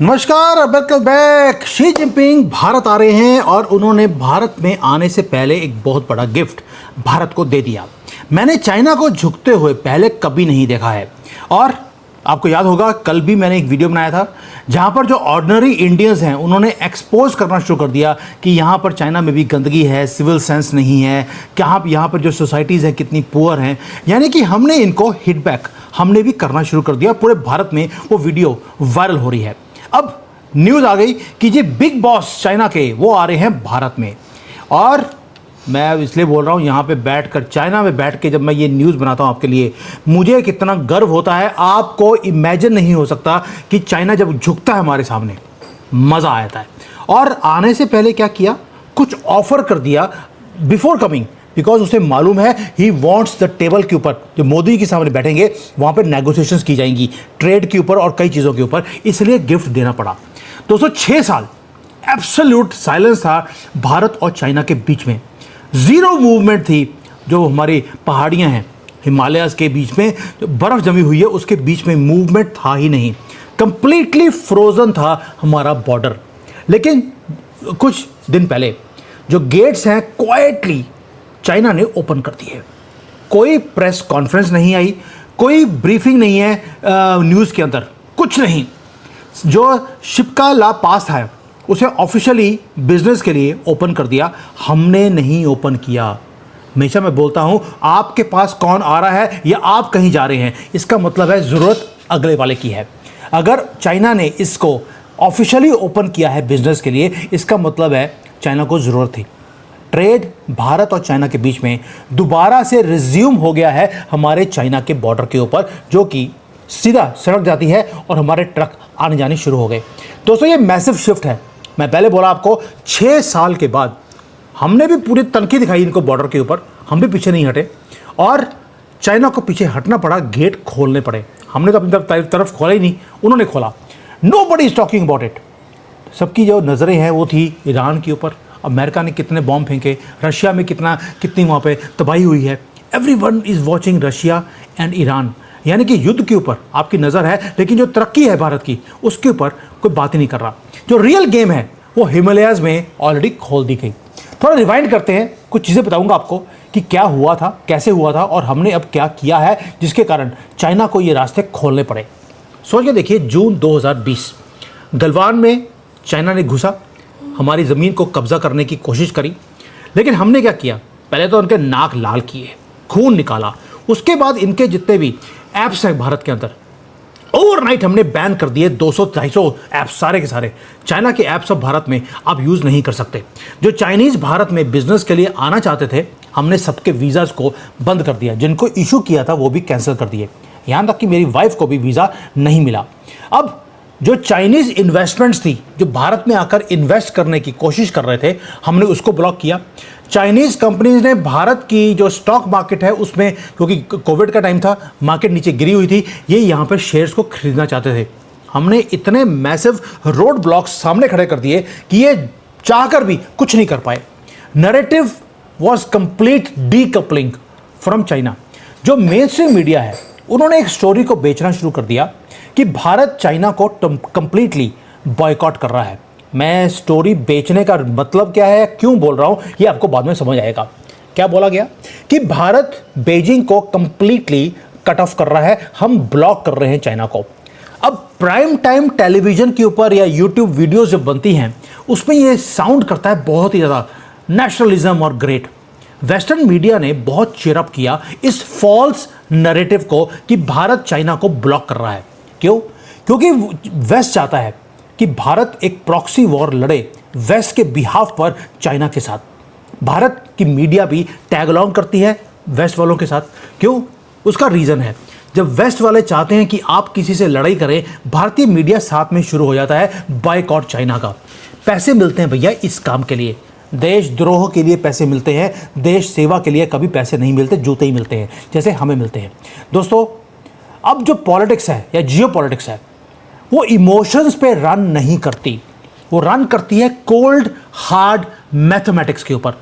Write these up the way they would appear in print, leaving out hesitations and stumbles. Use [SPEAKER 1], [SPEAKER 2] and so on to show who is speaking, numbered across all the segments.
[SPEAKER 1] नमस्कार, welcome back. Xi Jinping Bharat आ रहे हैं और उन्होंने भारत में आने से पहले एक बहुत बड़ा गिफ्ट भारत को दे दिया। मैंने चाइना को झुकते हुए पहले कभी नहीं देखा है। और आपको याद होगा, कल भी मैंने एक वीडियो बनाया था जहां पर जो ऑर्डिनरी इंडियंस हैं उन्होंने एक्सपोज करना शुरू कर दिया कि यहाँ पर चाइना में भी गंदगी है, सिविल सेंस नहीं है, यहाँ पर जो सोसाइटीज़ हैं कितनी पुअर हैं। यानी कि हमने इनको हिट बैक हमने भी करना शुरू कर दिया। पूरे भारत में वो वीडियो वायरल हो रही है। अब न्यूज़ आ गई कि ये बिग बॉस चाइना के वो आ रहे हैं भारत में। और मैं इसलिए बोल रहा हूँ, यहाँ पे बैठकर चाइना में बैठ के जब मैं ये न्यूज़ बनाता हूँ आपके लिए, मुझे कितना गर्व होता है। आपको इमेजिन नहीं हो सकता कि चाइना जब झुकता है हमारे सामने मज़ा आता है। और आने से पहले क्या किया, कुछ ऑफर कर दिया बिफोर कमिंग, बिकॉज उसे मालूम है ही वॉन्ट्स द टेबल के ऊपर जो मोदी के सामने बैठेंगे वहाँ पर नेगोशिएशंस की जाएंगी ट्रेड के ऊपर और कई चीज़ों के ऊपर, इसलिए गिफ्ट देना पड़ा। दोस्तों 6 साल एब्सोल्यूट साइलेंस था भारत और चाइना के बीच में, ज़ीरो मूवमेंट थी। जो हमारी पहाड़ियाँ हैं हिमालयाज़ के बीच में जो बर्फ़ जमी हुई है उसके बीच में मूवमेंट था ही नहीं, कंप्लीटली फ्रोज़न था हमारा बॉर्डर। लेकिन कुछ दिन पहले जो गेट्स हैं क्वाइटली चाइना ने ओपन कर दी है। कोई प्रेस कॉन्फ्रेंस नहीं आई, कोई ब्रीफिंग नहीं है न्यूज़ के अंदर, कुछ नहीं। जो शिप का ला पास है उसे ऑफिशियली बिजनेस के लिए ओपन कर दिया, हमने नहीं ओपन किया। हमेशा मैं बोलता हूं, आपके पास कौन आ रहा है या आप कहीं जा रहे हैं, इसका मतलब है ज़रूरत अगले वाले की है। अगर चाइना ने इसको ऑफिशियली ओपन किया है बिजनेस के लिए, इसका मतलब है चाइना को ज़रूरत थी। ट्रेड भारत और चाइना के बीच में दोबारा से रिज्यूम हो गया है हमारे चाइना के बॉर्डर के ऊपर, जो कि सीधा सड़क जाती है और हमारे ट्रक आने जाने शुरू हो गए। दोस्तों ये मैसिव शिफ्ट है। मैं पहले बोला आपको, 6 साल के बाद हमने भी पूरी तनखी दिखाई इनको बॉर्डर के ऊपर, हम भी पीछे नहीं हटे और चाइना को पीछे हटना पड़ा, गेट खोलने पड़े। हमने तो अपनी तरफ खोला ही नहीं, उन्होंने खोला। Nobody is talking about it. सबकी जो नज़रें हैं वो थी ईरान के ऊपर, अमेरिका ने कितने बॉम्ब फेंके, रशिया में कितनी वहाँ पे तबाही हुई है। Everyone is watching Russia and Iran, यानी कि युद्ध के ऊपर आपकी नज़र है, लेकिन जो तरक्की है भारत की उसके ऊपर कोई बात ही नहीं कर रहा। जो रियल गेम है वो हिमालयाज़ में ऑलरेडी खोल दी गई। थोड़ा रिवाइंड करते हैं, कुछ चीज़ें बताऊंगा आपको कि क्या हुआ था, कैसे हुआ था और हमने अब क्या किया है जिसके कारण चाइना को ये रास्ते खोलने पड़े। सोच के देखिए, जून 2020 गलवान में चाइना ने घुसा, हमारी ज़मीन को कब्जा करने की कोशिश करी। लेकिन हमने क्या किया, पहले तो उनके नाक लाल किए, खून निकाला। उसके बाद इनके जितने भी ऐप्स हैं भारत के अंदर, ओवरनाइट हमने बैन कर दिए 200-250 ऐप्स, सारे के सारे चाइना के ऐप्स अब भारत में आप यूज़ नहीं कर सकते। जो चाइनीज़ भारत में बिजनेस के लिए आना चाहते थे, हमने सबके वीज़ाज़ को बंद कर दिया। जिनको इशू किया था वो भी कैंसिल कर दिए, यहाँ तक कि मेरी वाइफ को भी वीज़ा नहीं मिला। अब जो चाइनीज़ इन्वेस्टमेंट्स थी जो भारत में आकर इन्वेस्ट करने की कोशिश कर रहे थे, हमने उसको ब्लॉक किया। चाइनीज़ कंपनीज ने भारत की जो स्टॉक मार्केट है उसमें, क्योंकि कोविड का टाइम था, मार्केट नीचे गिरी हुई थी, ये यहाँ पर शेयर्स को खरीदना चाहते थे। हमने इतने मैसिव रोड ब्लॉक्स सामने खड़े कर दिए कि ये चाहकर भी कुछ नहीं कर पाए। Narrative was complete decoupling from China. जो मेन स्ट्रीम मीडिया है उन्होंने एक स्टोरी को बेचना शुरू कर दिया कि भारत चाइना को कंप्लीटली बॉयकॉट कर रहा है। मैं स्टोरी बेचने का मतलब क्या है, क्यों बोल रहा हूँ, ये आपको बाद में समझ आएगा। क्या बोला गया कि भारत बीजिंग को कंप्लीटली कट ऑफ कर रहा है, हम ब्लॉक कर रहे हैं चाइना को। अब प्राइम टाइम टेलीविज़न के ऊपर या यूट्यूब वीडियोज़ जब बनती हैं उसमें ये साउंड करता है बहुत ही ज़्यादा नेशनलिज्म और ग्रेट। वेस्टर्न मीडिया ने बहुत चीयरअप किया इस फॉल्स नैरेटिव को कि भारत चाइना को ब्लॉक कर रहा है। क्यों? क्योंकि वेस्ट चाहता है कि भारत एक प्रॉक्सी वॉर लड़े वेस्ट के बिहाफ पर चाइना के साथ। भारत की मीडिया भी टैग अलॉन्ग करती है वेस्ट वालों के साथ। क्यों? उसका रीज़न है, जब वेस्ट वाले चाहते हैं कि आप किसी से लड़ाई करें, भारतीय मीडिया साथ में शुरू हो जाता है बायकॉट चाइना का। पैसे मिलते हैं भैया इस काम के लिए, देशद्रोह के लिए पैसे मिलते हैं, देश सेवा के लिए कभी पैसे नहीं मिलते, जूते ही मिलते हैं जैसे हमें मिलते हैं। दोस्तों अब जो पॉलिटिक्स है या जियो पॉलिटिक्स है वो इमोशंस पे रन नहीं करती, वो रन करती है कोल्ड हार्ड मैथमेटिक्स के ऊपर।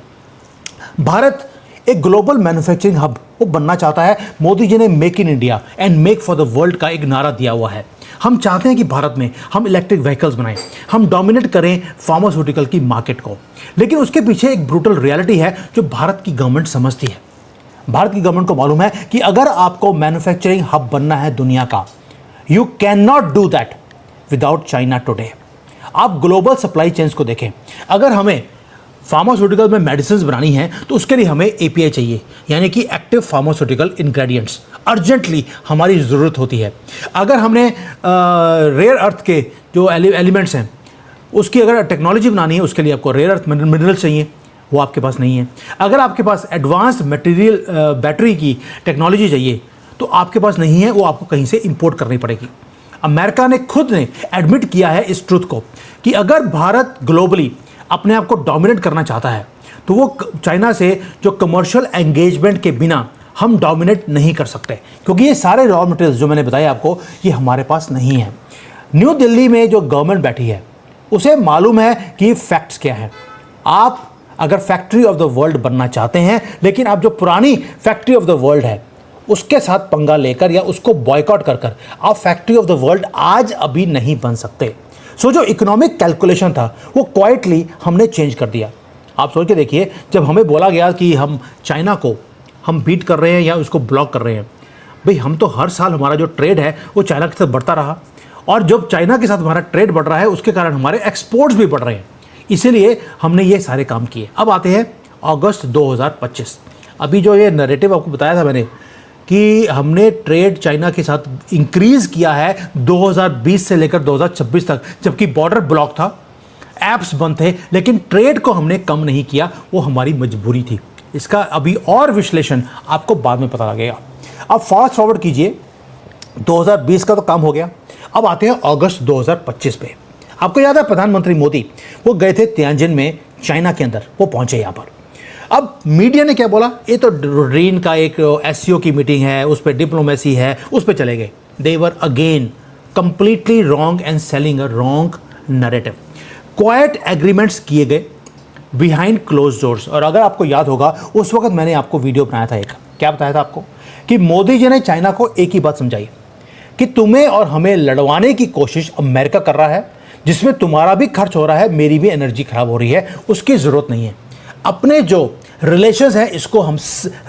[SPEAKER 1] भारत एक ग्लोबल मैन्युफैक्चरिंग हब वो बनना चाहता है। मोदी जी ने make in India and make for the world का एक नारा दिया हुआ है। हम चाहते हैं कि भारत में हम इलेक्ट्रिक व्हीकल्स बनाएं, हम डोमिनेट करें फार्मास्यूटिकल की मार्केट को। लेकिन उसके पीछे एक ब्रूटल रियलिटी है जो भारत की गवर्नमेंट समझती है। भारत की गवर्नमेंट को मालूम है कि अगर आपको मैन्युफैक्चरिंग हब बनना है दुनिया का, you can not do that without China today. आप ग्लोबल सप्लाई चेन्स को देखें, अगर हमें फार्मास्यूटिकल में मेडिसिन बनानी है तो उसके लिए हमें एपीआई चाहिए, यानी कि एक्टिव फार्मास्यूटिकल इंग्रेडिएंट्स अर्जेंटली हमारी ज़रूरत होती है। अगर हमने रेयर अर्थ के जो एलिमेंट्स हैं उसकी अगर टेक्नोलॉजी बनानी है, उसके लिए आपको रेयर अर्थ मिनरल चाहिए, वो आपके पास नहीं है। अगर आपके पास एडवांस मटेरियल बैटरी की टेक्नोलॉजी चाहिए तो आपके पास नहीं है, वो आपको कहीं से इंपोर्ट करनी पड़ेगी। अमेरिका ने खुद ने एडमिट किया है इस ट्रुथ को कि अगर भारत ग्लोबली अपने आप को डोमिनेट करना चाहता है तो वो चाइना से जो कमर्शियल एंगेजमेंट के बिना हम डोमिनेट नहीं कर सकते, क्योंकि ये सारे रॉ मटेरियल्स जो मैंने बताया आपको ये हमारे पास नहीं है। न्यू दिल्ली में जो गवर्नमेंट बैठी है उसे मालूम है कि फैक्ट्स क्या है। आप अगर फैक्ट्री ऑफ द वर्ल्ड बनना चाहते हैं, लेकिन आप जो पुरानी फैक्ट्री ऑफ द वर्ल्ड है उसके साथ पंगा लेकर या उसको बॉयकॉट कर कर आप फैक्ट्री ऑफ द वर्ल्ड आज अभी नहीं बन सकते। सो जो इकोनॉमिक कैलकुलेशन था वो क्वाइटली हमने चेंज कर दिया। आप सोच के देखिए, जब हमें बोला गया कि हम चाइना को हम बीट कर रहे हैं या उसको ब्लॉक कर रहे हैं, भाई हम तो हर साल हमारा जो ट्रेड है वो चाइना के साथ बढ़ता रहा, और जब चाइना के साथ हमारा ट्रेड बढ़ रहा है उसके कारण हमारे एक्सपोर्ट्स भी बढ़ रहे हैं, इसीलिए हमने ये सारे काम किए। अब आते हैं अगस्त 2025। अभी जो ये नैरेटिव आपको बताया था मैंने कि हमने ट्रेड चाइना के साथ इंक्रीज़ किया है 2020 से लेकर 2026 तक, जबकि बॉर्डर ब्लॉक था, ऐप्स बंद थे, लेकिन ट्रेड को हमने कम नहीं किया, वो हमारी मजबूरी थी। इसका अभी और विश्लेषण आपको बाद में पता लगेगा। अब फास्ट फॉरवर्ड कीजिए, 2020 का तो काम हो गया, अब आते हैं अगस्त 2025 पे। आपको याद है प्रधानमंत्री मोदी वो गए थे तियानजिन में चाइना के अंदर, वो पहुंचे यहाँ पर। अब मीडिया ने क्या बोला, ये तो रीन का एक एससीओ की मीटिंग है, उस पर डिप्लोमेसी है, उस पर चले गए। They were again completely wrong and selling a wrong narrative. Quite agreements किए गए बिहाइंड क्लोज डोर्स। और अगर आपको याद होगा उस वक्त मैंने आपको वीडियो बनाया था, एक क्या बताया था आपको कि मोदी जी ने चाइना को एक ही बात समझाई कि तुम्हें और हमें लड़वाने की कोशिश अमेरिका कर रहा है, जिसमें तुम्हारा भी खर्च हो रहा है, मेरी भी एनर्जी खराब हो रही है, उसकी ज़रूरत नहीं है। अपने जो रिलेशंस हैं इसको हम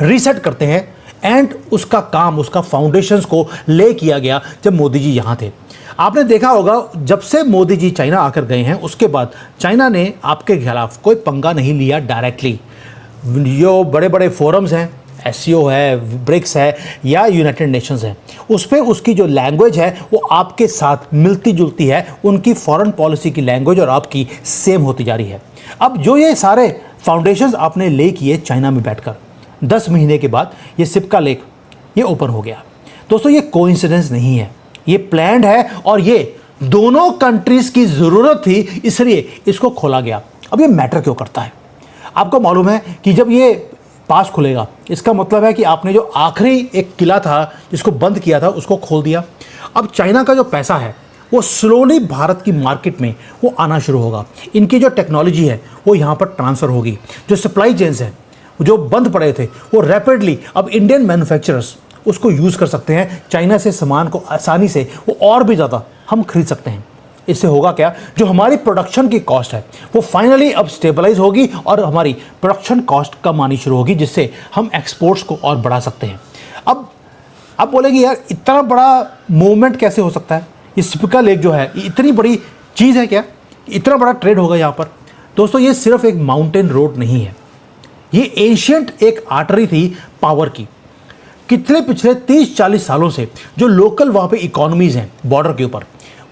[SPEAKER 1] रीसेट करते हैं, एंड उसका काम, उसका फाउंडेशंस को ले किया गया जब मोदी जी यहाँ थे। आपने देखा होगा जब से मोदी जी चाइना आकर गए हैं उसके बाद चाइना ने आपके खिलाफ कोई पंगा नहीं लिया डायरेक्टली। जो बड़े बड़े फोरम्स हैं, एससीओ है, ब्रिक्स है या यूनाइटेड नेशंस है, उस पर उसकी जो लैंग्वेज है वो आपके साथ मिलती जुलती है। उनकी फॉरेन पॉलिसी की लैंग्वेज और आपकी सेम होती जा रही है। अब जो ये सारे फाउंडेशंस आपने ले किए चाइना में बैठकर, 10 महीने के बाद ये सिपका लेक ये ओपन हो गया। दोस्तों ये कोइंसिडेंस नहीं है, ये प्लान्ड है, और ये दोनों कंट्रीज की ज़रूरत थी, इसलिए इसको खोला गया। अब ये मैटर क्यों करता है? आपको मालूम है कि जब ये पास खुलेगा इसका मतलब है कि आपने जो आखिरी एक किला था जिसको बंद किया था उसको खोल दिया। अब चाइना का जो पैसा है वो स्लोली भारत की मार्केट में वो आना शुरू होगा। इनकी जो टेक्नोलॉजी है वो यहाँ पर ट्रांसफ़र होगी। जो सप्लाई चेन्स हैं जो बंद पड़े थे वो रैपिडली अब इंडियन मैन्युफैक्चरर्स उसको यूज़ कर सकते हैं। चाइना से सामान को आसानी से वो और भी ज़्यादा हम खरीद सकते हैं। इससे होगा क्या, जो हमारी प्रोडक्शन की कॉस्ट है वो फाइनली अब स्टेबलाइज होगी और हमारी प्रोडक्शन कॉस्ट कम आनी शुरू होगी, जिससे हम एक्सपोर्ट्स को और बढ़ा सकते हैं। अब आप बोलेंगे यार इतना बड़ा मूवमेंट कैसे हो सकता है? ये सिपका लेक जो है ये इतनी बड़ी चीज़ है क्या? इतना बड़ा ट्रेड होगा यहाँ पर? दोस्तों ये सिर्फ एक माउंटेन रोड नहीं है, ये एंशियंट एक आर्टरी थी पावर की। कितने पिछले 30-40 सालों से जो लोकल वहाँ पे इकोनॉमीज़ हैं बॉर्डर के ऊपर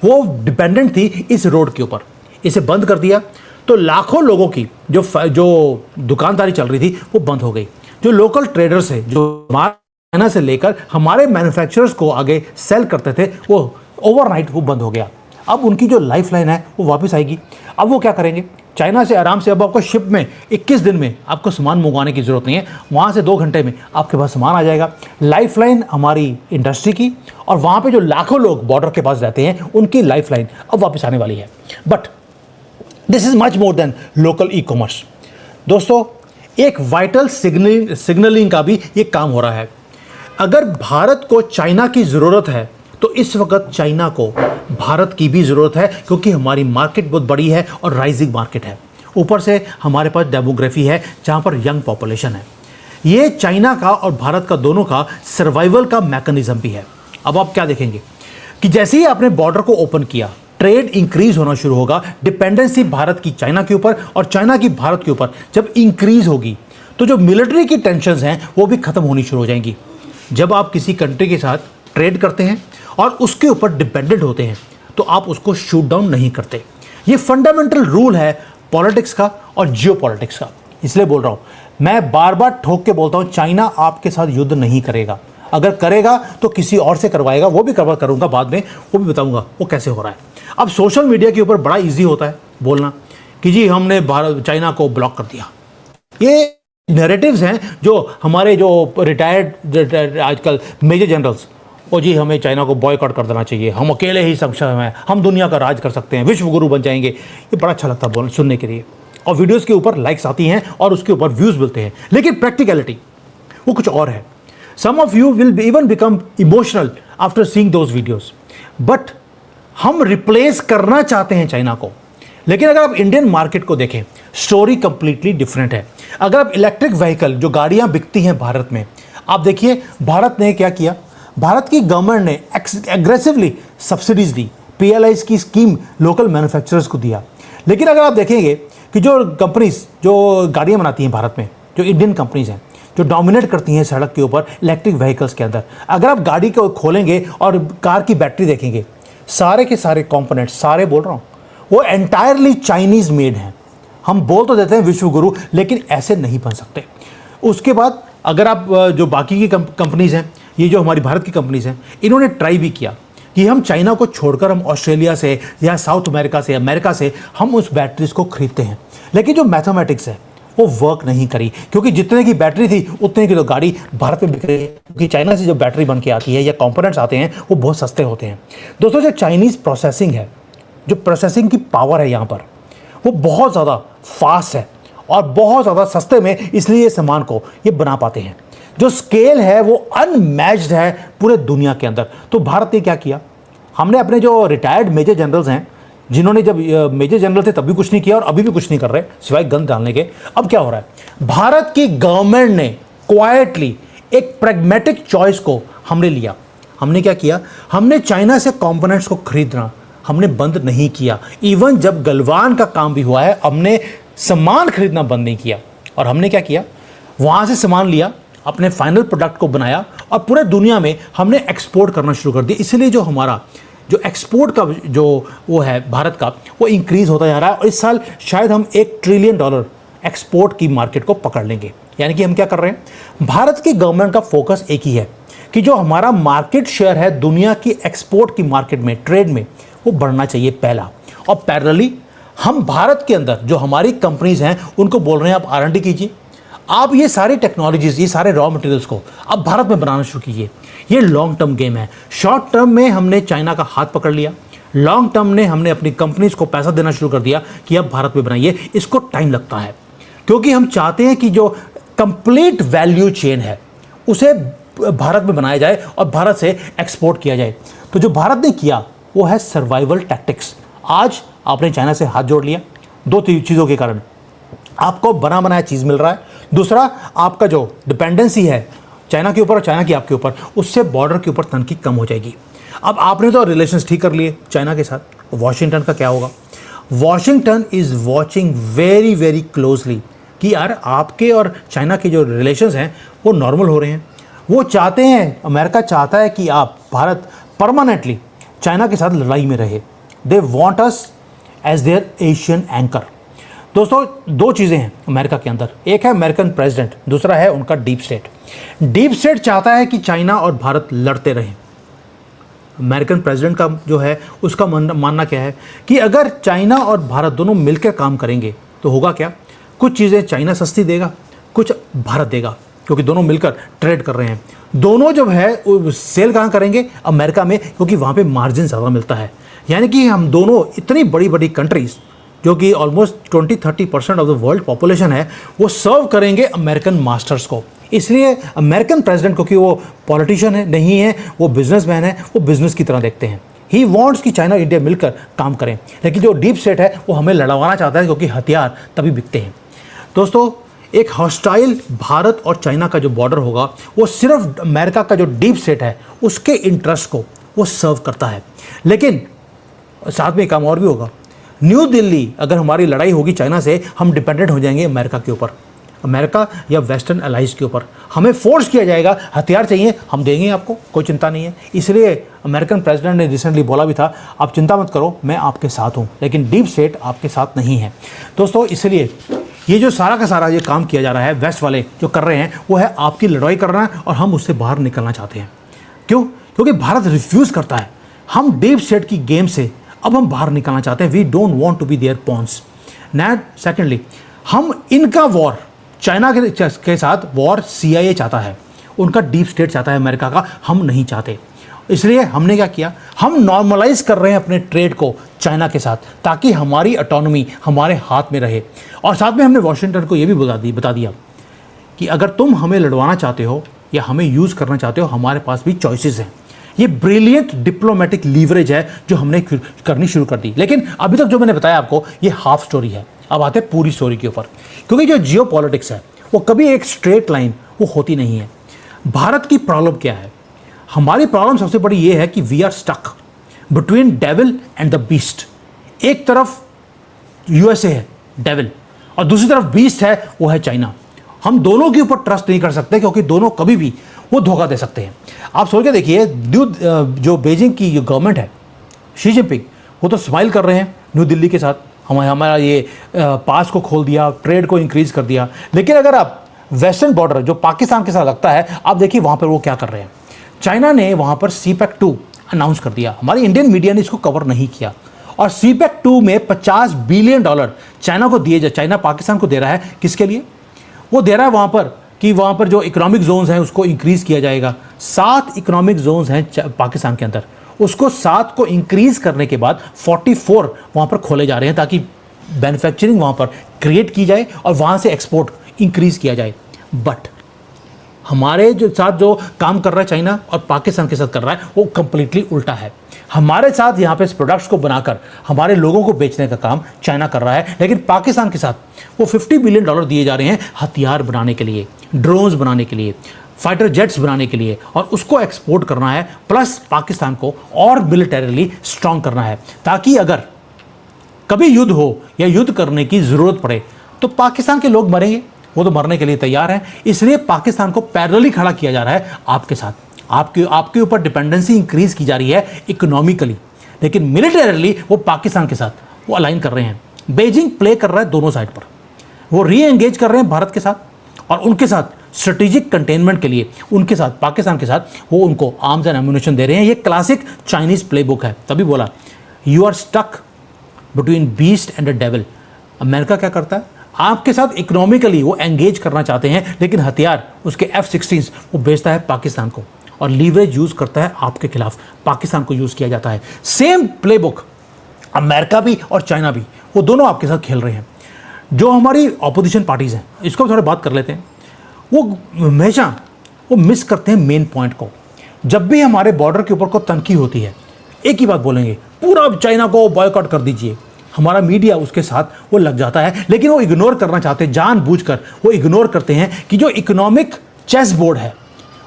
[SPEAKER 1] वो डिपेंडेंट थी इस रोड के ऊपर। इसे बंद कर दिया तो लाखों लोगों की जो दुकानदारी चल रही थी वो बंद हो गई। जो लोकल ट्रेडर्स हैं जो चाइना से लेकर हमारे मैन्युफैक्चरर्स को आगे सेल करते थे वो ओवरनाइट वो बंद हो गया। अब उनकी जो लाइफ लाइन है वो वापस आएगी। अब वो क्या करेंगे? चाइना से आराम से अब आपको शिप में 21 दिन में आपको सामान मंगवाने की ज़रूरत नहीं है, वहाँ से 2 घंटे में आपके पास सामान आ जाएगा। लाइफ लाइन हमारी इंडस्ट्री की और वहाँ पे जो लाखों लोग बॉर्डर के पास रहते हैं उनकी लाइफ लाइन अब वापस आने वाली है। But this is much more than local e commerce. दोस्तों एक वाइटल सिग्नलिंग का भी ये काम हो रहा है। अगर भारत को चाइना की ज़रूरत है तो इस वक्त चाइना को भारत की भी ज़रूरत है, क्योंकि हमारी मार्केट बहुत बड़ी है और राइजिंग मार्केट है। ऊपर से हमारे पास डेमोग्राफी है जहाँ पर यंग पॉपुलेशन है। ये चाइना का और भारत का दोनों का सर्वाइवल का मैकेनिज्म भी है। अब आप क्या देखेंगे कि जैसे ही आपने बॉर्डर को ओपन किया, ट्रेड इंक्रीज होना शुरू होगा। डिपेंडेंसी भारत की चाइना के ऊपर और चाइना की भारत के ऊपर जब इंक्रीज होगी तो जो मिलिट्री की टेंशन्स हैं वो भी खत्म होनी शुरू हो जाएंगी। जब आप किसी कंट्री के साथ ट्रेड करते हैं और उसके ऊपर डिपेंडेंट होते हैं तो आप उसको शूट डाउन नहीं करते। ये फंडामेंटल रूल है पॉलिटिक्स का और जियो पॉलिटिक्स का। इसलिए बोल रहा हूँ, मैं बार बार ठोक के बोलता हूँ, चाइना आपके साथ युद्ध नहीं करेगा। अगर करेगा तो किसी और से करवाएगा, वो भी करूँगा बाद में, वो भी बताऊँगा वो कैसे हो रहा है। अब सोशल मीडिया के ऊपर बड़ा ईजी होता है बोलना कि जी हमने भारत चाइना को ब्लॉक कर दिया। ये नैरेटिव्स हैं जो हमारे जो रिटायर्ड आजकल मेजर जनरल्स, ओ जी हमें चाइना को बॉयकॉट कर देना चाहिए, हम अकेले ही सक्षम हैं, हम दुनिया का राज कर सकते हैं, विश्व गुरु बन जाएंगे। ये बड़ा अच्छा लगता है सुनने के लिए, और वीडियोस के ऊपर लाइक्स आती हैं और उसके ऊपर व्यूज़ मिलते हैं। लेकिन प्रैक्टिकलिटी वो कुछ और है। Some of you will even become emotional after seeing those videos. But हम रिप्लेस करना चाहते हैं चाइना को। लेकिन अगर आप इंडियन मार्केट को देखें, स्टोरी कंप्लीटली डिफरेंट है। अगर आप इलेक्ट्रिक व्हीकल जो गाड़ियां बिकती हैं भारत में, आप देखिए भारत ने क्या किया। भारत की गवर्नमेंट ने एग्रेसिवली सब्सिडीज दी, PLIs की स्कीम लोकल मैन्युफैक्चरर्स को दिया। लेकिन अगर आप देखेंगे कि जो कंपनीज जो गाड़ियां बनाती हैं भारत में, जो इंडियन कंपनीज हैं जो डोमिनेट करती हैं सड़क के ऊपर इलेक्ट्रिक व्हीकल्स के अंदर, अगर आप गाड़ी को खोलेंगे और कार की बैटरी देखेंगे, सारे के सारे कंपोनेंट्स, सारे बोल रहा हूँ, वो एंटायरली चाइनीज़ मेड हैं। हम बोल तो देते हैं विश्व गुरु, लेकिन ऐसे नहीं बन सकते। उसके बाद अगर आप जो बाकी की कंपनीज़ हैं, ये जो हमारी भारत की कंपनीज़ हैं, इन्होंने ट्राई भी किया कि हम चाइना को छोड़कर हम ऑस्ट्रेलिया से या साउथ अमेरिका से हम उस बैटरीज को खरीदते हैं। लेकिन जो मैथमेटिक्स है वो वर्क नहीं करी, क्योंकि जितने की बैटरी थी उतने की तो गाड़ी भारत में बिक रही है, क्योंकि चाइना से जो बैटरी बन के आती है या कंपोनेंट्स आते हैं वो बहुत सस्ते होते हैं। दोस्तों, जो चाइनीज़ प्रोसेसिंग है, जो प्रोसेसिंग की पावर है यहाँ पर, वो बहुत ज़्यादा फास्ट है और बहुत ज़्यादा सस्ते में इसलिए सामान को ये बना पाते हैं। जो स्केल है वो अनमैच्ड है पूरे दुनिया के अंदर। तो भारत ने क्या किया, हमने अपने जो रिटायर्ड मेजर जनरल्स हैं, जिन्होंने जब मेजर जनरल थे तब भी कुछ नहीं किया और अभी भी कुछ नहीं कर रहे सिवाय गन डालने के, अब क्या हो रहा है, भारत की गवर्नमेंट ने क्वाइटली एक प्रैग्मेटिक चॉइस को हमने लिया। हमने क्या किया, हमने चाइना से कंपोनेंट्स को खरीदना हमने बंद नहीं किया। इवन जब गलवान का काम भी हुआ है, हमने सामान खरीदना बंद नहीं किया। और हमने क्या किया, वहाँ से सामान लिया, अपने फाइनल प्रोडक्ट को बनाया और पूरे दुनिया में हमने एक्सपोर्ट करना शुरू कर दिया। इसलिए जो हमारा जो एक्सपोर्ट का जो वो है भारत का, वो इंक्रीज़ होता जा रहा है। और इस साल शायद हम $1 ट्रिलियन एक्सपोर्ट की मार्केट को पकड़ लेंगे। यानी कि हम क्या कर रहे हैं, भारत की गवर्नमेंट का फोकस एक ही है कि जो हमारा मार्केट शेयर है दुनिया की एक्सपोर्ट की मार्केट में, ट्रेड में, वो बढ़ना चाहिए पहला। और पैरेलली हम भारत के अंदर जो हमारी कंपनीज हैं उनको बोल रहे हैं आप R&D कीजिए, आप ये सारी टेक्नोलॉजीज, ये सारे रॉ मटेरियल्स को आप भारत में बनाना शुरू कीजिए। ये लॉन्ग टर्म गेम है। शॉर्ट टर्म में हमने चाइना का हाथ पकड़ लिया, लॉन्ग टर्म में हमने अपनी कंपनीज को पैसा देना शुरू कर दिया कि अब भारत में बनाइए। इसको टाइम लगता है, क्योंकि हम चाहते हैं कि जो कंप्लीट वैल्यू चेन है उसे भारत में बनाया जाए और भारत से एक्सपोर्ट किया जाए। तो जो भारत ने किया वो है सर्वाइवल टैक्टिक्स। आज आपने चाइना से हाथ जोड़ लिया 2 चीज़ों के कारण, आपको बना बनाया चीज़ मिल रहा है, दूसरा आपका जो डिपेंडेंसी है चाइना के ऊपर और चाइना की आपके ऊपर, उससे बॉर्डर के ऊपर तनकी कम हो जाएगी। अब आपने तो रिलेशंस ठीक कर लिए चाइना के साथ, वॉशिंगटन का क्या होगा? Washington is watching very very closely कि यार आपके और चाइना के जो रिलेशंस हैं वो नॉर्मल हो रहे हैं। वो चाहते हैं, अमेरिका चाहता है कि आप भारत परमानेंटली चाइना के साथ लड़ाई में रहे। They want us as their Asian anchor. दोस्तों, 2 चीज़ें हैं अमेरिका के अंदर, एक है अमेरिकन प्रेसिडेंट, दूसरा है उनका डीप स्टेट। डीप स्टेट चाहता है कि चाइना और भारत लड़ते रहें। अमेरिकन प्रेसिडेंट का जो है उसका मानना क्या है कि अगर चाइना और भारत दोनों मिलकर काम करेंगे तो होगा क्या, कुछ चीज़ें चाइना सस्ती देगा, कुछ भारत देगा, क्योंकि दोनों मिलकर ट्रेड कर रहे हैं। दोनों जब है सेल कहाँ करेंगे? अमेरिका में, क्योंकि वहाँ पे मार्जिन ज़्यादा मिलता है। यानी कि हम दोनों इतनी बड़ी बड़ी कंट्रीज़ जो कि almost 20-30% of the world population है, वो सर्व करेंगे अमेरिकन मास्टर्स को। इसलिए अमेरिकन प्रेसिडेंट, क्योंकि वो पॉलिटिशियन है नहीं है, वो बिजनेसमैन है, वो बिजनेस की तरह देखते हैं। ही वॉन्ट्स कि चाइना और इंडिया मिलकर काम करें, लेकिन जो डीप स्टेट है वो हमें लड़वाना चाहता है, क्योंकि हथियार तभी बिकते हैं। दोस्तों, एक हॉस्टाइल भारत और चाइना का जो बॉर्डर होगा वो सिर्फ अमेरिका का जो डीप स्टेट है उसके इंटरेस्ट को वो सर्व करता है। लेकिन साथ में काम और भी होगा। न्यू दिल्ली, अगर हमारी लड़ाई होगी चाइना से, हम डिपेंडेंट हो जाएंगे अमेरिका के ऊपर, अमेरिका या वेस्टर्न अलाइज के ऊपर। हमें फोर्स किया जाएगा, हथियार चाहिए हम देंगे आपको, कोई चिंता नहीं है। इसलिए अमेरिकन प्रेसिडेंट ने रिसेंटली बोला भी था, आप चिंता मत करो, मैं आपके साथ हूँ, लेकिन डीप स्टेट आपके साथ नहीं है। दोस्तों, इसलिए ये जो सारा का सारा ये काम किया जा रहा है, वेस्ट वाले जो कर रहे हैं, वो है आपकी लड़ाई करना है और हम उससे बाहर निकलना चाहते हैं। क्यों? क्योंकि भारत रिफ्यूज़ करता है। हम डीप स्टेट की गेम से अब हम बाहर निकलना चाहते हैं। We don't want to be their pawns. Secondly, हम इनका वॉर, चाइना के साथ वॉर CIA चाहता है, उनका डीप स्टेट चाहता है अमेरिका का, हम नहीं चाहते। इसलिए हमने क्या किया, हम नॉर्मलाइज कर रहे हैं अपने ट्रेड को चाइना के साथ, ताकि हमारी ऑटोनॉमी हमारे हाथ में रहे। और साथ में हमने वॉशिंगटन को ये भी बता दिया कि अगर तुम हमें लड़वाना चाहते हो या हमें यूज़ करना चाहते हो, हमारे पास भी चॉइसेस हैं। ये ब्रिलियंट डिप्लोमेटिक लीवरेज है जो हमने करनी शुरू कर दी। लेकिन अभी तक जो मैंने बताया आपको, ये हाफ स्टोरी है। अब आते हैं पूरी स्टोरी के ऊपर, क्योंकि जो जियो पॉलिटिक्स है वो कभी एक स्ट्रेट लाइन वो होती नहीं है। भारत की प्रॉब्लम क्या है? हमारी प्रॉब्लम सबसे बड़ी ये है कि we are stuck between devil and the beast. एक तरफ USA है डेविल, और दूसरी तरफ बीस्ट है, वो है चाइना। हम दोनों के ऊपर ट्रस्ट नहीं कर सकते, क्योंकि दोनों कभी भी वो धोखा दे सकते हैं। आप सोच के देखिए, जो बीजिंग की जो गवर्नमेंट है, शी जिनपिंग, वो तो स्माइल कर रहे हैं न्यू दिल्ली के साथ, हमारा ये पास को खोल दिया, ट्रेड को इंक्रीज कर दिया। लेकिन अगर आप वेस्टर्न बॉर्डर जो पाकिस्तान के साथ लगता है, आप देखिए वहाँ पर वो क्या कर रहे हैं। चाइना ने वहाँ पर CPEC 2 अनाउंस कर दिया। हमारी इंडियन मीडिया ने इसको कवर नहीं किया, और CPEC 2 में $50 बिलियन चाइना को दिए, चाइना पाकिस्तान को दे रहा है। किसके लिए वो दे रहा है? वहाँ पर कि वहाँ पर जो इकोनॉमिक जोन्स हैं उसको इंक्रीज़ किया जाएगा। 7 इकोनॉमिक जोन्स हैं पाकिस्तान के अंदर, उसको 7 को इंक्रीज़ करने के बाद 44 वहाँ पर खोले जा रहे हैं, ताकि मैन्युफैक्चरिंग वहाँ पर क्रिएट की जाए और वहाँ से एक्सपोर्ट इंक्रीज़ किया जाए। बट हमारे जो साथ जो काम कर रहा है चाइना और पाकिस्तान के साथ कर रहा है, वो कंप्लीटली उल्टा है। हमारे साथ यहाँ पे इस प्रोडक्ट्स को बनाकर हमारे लोगों को बेचने का काम चाइना कर रहा है, लेकिन पाकिस्तान के साथ वो $50 बिलियन दिए जा रहे हैं हथियार बनाने के लिए, ड्रोन्स बनाने के लिए, फाइटर जेट्स बनाने के लिए, और उसको एक्सपोर्ट करना है। प्लस पाकिस्तान को और मिलिटरीली स्ट्रांग करना है, ताकि अगर कभी युद्ध हो या युद्ध करने की ज़रूरत पड़े तो पाकिस्तान के लोग मरेंगे, वो तो मरने के लिए तैयार हैं। इसलिए पाकिस्तान को पैरेलली खड़ा किया जा रहा है आपके साथ। आपके ऊपर डिपेंडेंसी इंक्रीज की जा रही है इकोनॉमिकली, लेकिन मिलिटरीली वो पाकिस्तान के साथ वो अलाइन कर रहे हैं। बीजिंग प्ले कर रहा है दोनों साइड पर, वो री एंगेज कर रहे हैं भारत के साथ, और उनके साथ स्ट्रेटेजिक कंटेनमेंट के लिए उनके साथ पाकिस्तान के साथ वो उनको आर्म्स एंड एम्यूनिशन दे रहे हैं। ये क्लासिक चाइनीज़ प्लेबुक है। तभी बोला you are stuck between beast and the devil. America क्या करता है? आपके साथ इकोनॉमिकली वो एंगेज करना चाहते हैं, लेकिन हथियार उसके F-16 वो बेचता है पाकिस्तान को, और लीवरेज यूज़ करता है आपके खिलाफ, पाकिस्तान को यूज़ किया जाता है। सेम प्लेबुक अमेरिका भी और चाइना भी, वो दोनों आपके साथ खेल रहे हैं। जो हमारी ऑपोजिशन पार्टीज़ हैं, इसको थोड़ा बात कर लेते हैं। वो हमेशा वो मिस करते हैं मेन पॉइंट को। जब भी हमारे बॉर्डर के ऊपर को तनकी होती है, एक ही बात बोलेंगे, पूरा चाइना को बॉयकॉट कर दीजिए। हमारा मीडिया उसके साथ वो लग जाता है, लेकिन वो इग्नोर करना चाहते हैं, जानबूझकर वो इग्नोर करते हैं कि जो इकोनॉमिक चेस बोर्ड है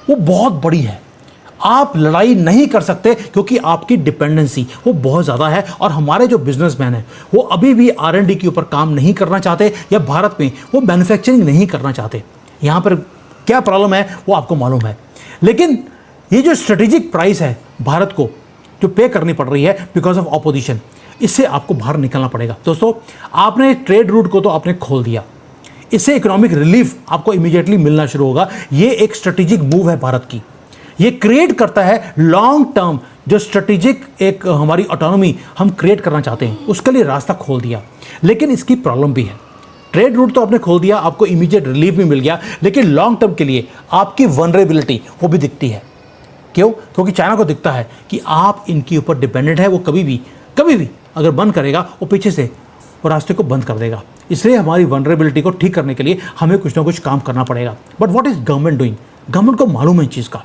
[SPEAKER 1] वो बहुत बड़ी है। आप लड़ाई नहीं कर सकते, क्योंकि आपकी डिपेंडेंसी वो बहुत ज़्यादा है। और हमारे जो बिजनेसमैन हैं वो अभी भी R&D के ऊपर काम नहीं करना चाहते, या भारत में वो मैन्युफैक्चरिंग नहीं करना चाहते। यहाँ पर क्या प्रॉब्लम है वो आपको मालूम है। लेकिन ये जो स्ट्रेटेजिक प्राइस है भारत को जो पे करनी पड़ रही है बिकॉज ऑफ ऑपोजिशन, इससे आपको बाहर निकलना पड़ेगा। दोस्तों, आपने ट्रेड रूट को तो आपने खोल दिया, इससे इकोनॉमिक रिलीफ आपको इमीडिएटली मिलना शुरू होगा। ये एक स्ट्रेटेजिक मूव है भारत की। ये क्रिएट करता है लॉन्ग टर्म जो स्ट्रेटेजिक एक हमारी ऑटोनॉमी हम क्रिएट करना चाहते हैं, उसके लिए रास्ता खोल दिया। लेकिन इसकी प्रॉब्लम भी है। ट्रेड रूट तो आपने खोल दिया, आपको इमीडिएट रिलीफ भी मिल गया, लेकिन लॉन्ग टर्म के लिए आपकी वनरेबिलिटी वो भी दिखती है। क्यों? क्योंकि चाइना को दिखता है कि आप इनके ऊपर डिपेंडेंट है। वो कभी भी अगर बंद करेगा, वो पीछे से वो रास्ते को बंद कर देगा। इसलिए हमारी वनरेबिलिटी को ठीक करने के लिए हमें कुछ ना कुछ काम करना पड़ेगा। But what is government doing? Government को मालूम है इस चीज़ का,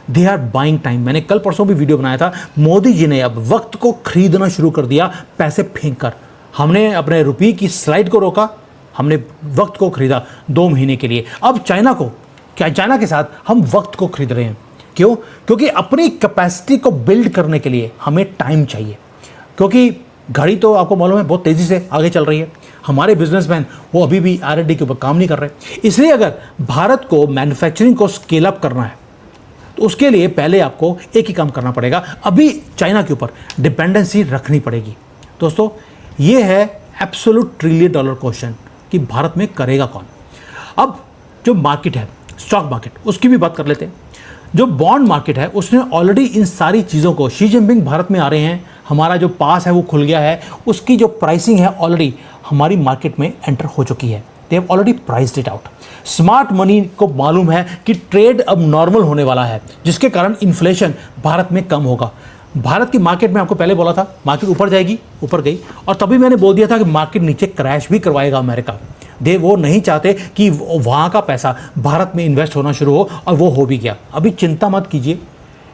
[SPEAKER 1] दे आर बाइंग टाइम। मैंने कल परसों भी वीडियो बनाया था, मोदी जी ने अब वक्त को खरीदना शुरू कर दिया पैसे फेंक कर। हमने अपने रुपये की स्लाइड को रोका, हमने वक्त को खरीदा 2 महीने के लिए। अब चाइना के साथ हम वक्त को खरीद रहे हैं। क्यों? क्योंकि अपनी कैपेसिटी को बिल्ड करने के लिए हमें टाइम चाहिए, क्योंकि घड़ी तो आपको मालूम है बहुत तेज़ी से आगे चल रही है। हमारे बिजनेसमैन वो अभी भी R&D के ऊपर काम नहीं कर रहे। इसलिए अगर भारत को मैन्युफैक्चरिंग को स्केल अप करना है तो उसके लिए पहले आपको एक ही काम करना पड़ेगा, अभी चाइना के ऊपर डिपेंडेंसी रखनी पड़ेगी। दोस्तों, ये है एब्सोल्यूट $1 ट्रिलियन क्वेश्चन कि भारत में करेगा कौन। अब जो मार्केट है, स्टॉक मार्केट, उसकी भी बात कर लेते हैं। जो बॉन्ड मार्केट है उसने ऑलरेडी इन सारी चीज़ों को, शी जिनपिंग भारत में आ रहे हैं, हमारा जो पास है वो खुल गया है, उसकी जो प्राइसिंग है ऑलरेडी हमारी मार्केट में एंटर हो चुकी है। They have already priced it out. Smart money को मालूम है कि ट्रेड अब नॉर्मल होने वाला है, जिसके कारण इन्फ्लेशन भारत में कम होगा। भारत की मार्केट में आपको पहले बोला था मार्केट ऊपर जाएगी, ऊपर गई, और तभी मैंने बोल दिया था कि मार्केट नीचे क्रैश भी करवाएगा अमेरिका। वो नहीं चाहते कि वहाँ का पैसा भारत में इन्वेस्ट होना शुरू हो, और वो हो भी गया। अभी चिंता मत कीजिए,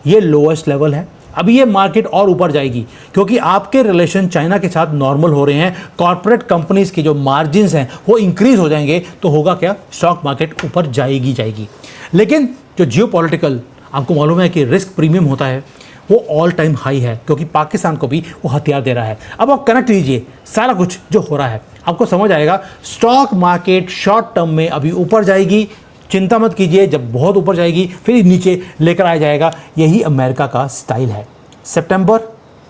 [SPEAKER 1] ये लोएस्ट लेवल है। अभी ये मार्केट और ऊपर जाएगी, क्योंकि आपके रिलेशन चाइना के साथ नॉर्मल हो रहे हैं। कॉर्पोरेट कंपनीज के जो मार्जिन्स हैं वो इंक्रीज हो जाएंगे, तो होगा क्या, स्टॉक मार्केट ऊपर जाएगी। लेकिन जो जियोपॉलिटिकल, आपको मालूम है कि रिस्क प्रीमियम होता है, वो ऑल टाइम हाई है, क्योंकि पाकिस्तान को भी वो हथियार दे रहा है। अब आप कनेक्ट लीजिए सारा कुछ जो हो रहा है, आपको समझ आएगा। स्टॉक मार्केट शॉर्ट टर्म में अभी ऊपर जाएगी, चिंता मत कीजिए, जब बहुत ऊपर जाएगी फिर नीचे लेकर आ जाएगा। यही अमेरिका का स्टाइल है। सितंबर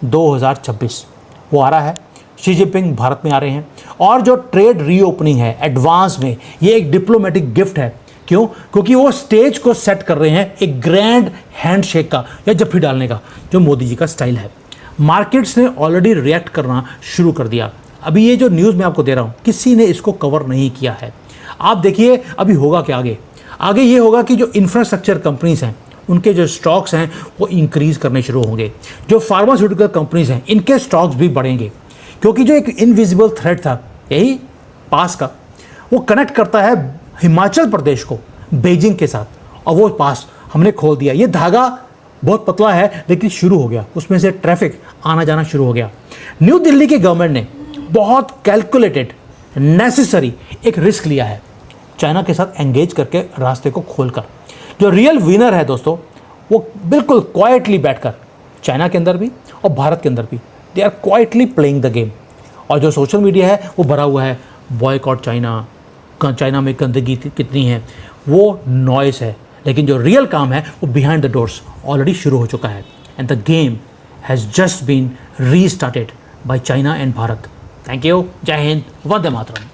[SPEAKER 1] 2026 वो आ रहा है, शी जिनपिंग भारत में आ रहे हैं, और जो ट्रेड रीओपनिंग है एडवांस में, ये एक डिप्लोमेटिक गिफ्ट है। क्यों? क्योंकि वो स्टेज को सेट कर रहे हैं एक ग्रैंड हैंडशेक का या जफ्फी डालने का, जो मोदी जी का स्टाइल है। मार्केट्स ने ऑलरेडी रिएक्ट करना शुरू कर दिया। अभी ये जो न्यूज़ मैं आपको दे रहा हूँ, किसी ने इसको कवर नहीं किया है। आप देखिए अभी होगा क्या आगे ये होगा कि जो इंफ्रास्ट्रक्चर कंपनीज हैं उनके जो स्टॉक्स हैं वो इंक्रीज़ करने शुरू होंगे। जो फार्मास्यूटिकल कंपनीज हैं इनके स्टॉक्स भी बढ़ेंगे, क्योंकि जो एक इनविजिबल थ्रेड था यही पास का, वो कनेक्ट करता है हिमाचल प्रदेश को बीजिंग के साथ, और वो पास हमने खोल दिया। ये धागा बहुत पतला है लेकिन शुरू हो गया, उसमें से ट्रैफिक आना जाना शुरू हो गया। न्यू दिल्ली की गवर्नमेंट ने बहुत कैलकुलेटेड नेसेसरी एक रिस्क लिया है, चाइना के साथ एंगेज करके रास्ते को खोलकर। जो रियल विनर है दोस्तों, वो बिल्कुल क्वाइटली बैठकर, चाइना के अंदर भी और भारत के अंदर भी, they are quietly playing the game. और जो सोशल मीडिया है वो भरा हुआ है बॉयकॉट चाइना, चाइना में गंदगी कितनी है, वो नॉइस है। लेकिन जो रियल काम है वो बिहाइंड द डोर्स ऑलरेडी शुरू हो चुका है, and the game has just been restarted by China and Bharat. Thank you, जय हिंद, वंदे मातरम।